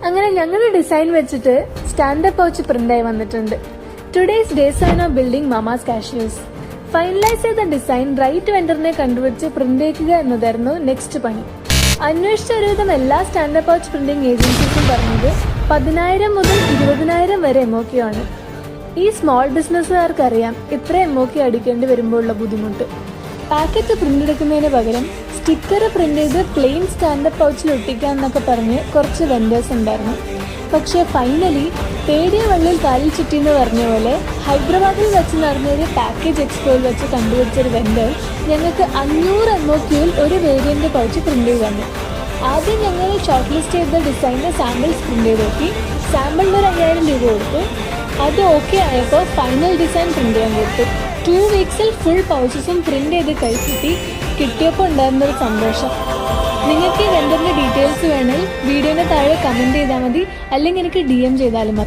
അങ്ങനെ ഞങ്ങളുടെ ഡിസൈൻ വെച്ചിട്ട് സ്റ്റാൻഡപ്പ് പൗച്ച് പ്രിന്റായി വന്നിട്ടുണ്ട്. Today's design of building മാമാസ് cashews. Finalise ചെയ്ത ഡിസൈൻ റൈറ്റ് വെണ്ടറിനെ കണ്ടുപിടിച്ച് പ്രിന്റ് ചെയ്യിക്കുക എന്നതായിരുന്നു നെക്സ്റ്റ് പണി. അന്വേഷിച്ച ഒരുവിധം എല്ലാ സ്റ്റാൻഡപ്പ് പൗച്ച് പ്രിന്റിംഗ് ഏജൻസീസും പറഞ്ഞത് 10,000 മുതൽ 20,000 വരെ MOQ ആണ്. ഈ സ്മോൾ ബിസിനസ്സുകാർക്കറിയാം ഇത്ര MOQ അടിക്കേണ്ടി വരുമ്പോൾ ഉള്ള ബുദ്ധിമുട്ട്. പാക്കറ്റ് പ്രിന്റ് എടുക്കുന്നതിന് പകരം സ്റ്റിക്കർ പ്രിന്റ് ചെയ്ത് പ്ലെയിൻ സ്റ്റാൻഡപ്പ് പൗച്ചിൽ ഒട്ടിക്കാന്നൊക്കെ പറഞ്ഞ് കുറച്ച് വെൻഡേഴ്സ് ഉണ്ടായിരുന്നു. പക്ഷെ ഫൈനലി തേടിയ വള്ളിയിൽ കാലിൽ ചുറ്റിന്ന് പറഞ്ഞ പോലെ ഹൈദരാബാദിൽ വെച്ച് നടന്നൊരു പാക്കേജ് എക്സ്പോയിൽ വെച്ച് കണ്ടുപിടിച്ചൊരു വെൻഡർ ഞങ്ങൾക്ക് 500 MOQയിൽ ഒരു വേരിയന്റ് പൗച്ച് പ്രിന്റ് ചെയ്ത് തന്നു. ആദ്യം ഞങ്ങൾ ഷോർട്ട് ലിസ്റ്റ് ചെയ്ത ഡിസൈനിന്റെ സാമ്പിൾസ് പ്രിന്റ് ചെയ്ത് നോക്കി. സാമ്പിളിന് ഒരു 5,000 രൂപ കൊടുത്തു. അത് ഓക്കെ ആയപ്പോൾ ഫൈനൽ ഡിസൈൻ പ്രിന്റ് ചെയ്യാൻ കൊടുത്തു. 2 വീക്സിൽ ഫുൾ പൗച്ചസും പ്രിന്റ് ചെയ്ത് കൈക്കിട്ടി. കിട്ടിയപ്പോൾ ഉണ്ടായിരുന്നൊരു സന്തോഷം. നിങ്ങൾക്ക് ഈ വെണ്ടറിന്റെ ഡീറ്റെയിൽസ് വേണമെങ്കിൽ വീഡിയോയുടെ താഴെ കമന്റ് ചെയ്താൽ മതി, അല്ലെങ്കിൽ എനിക്ക് DM ചെയ്താലും മതി.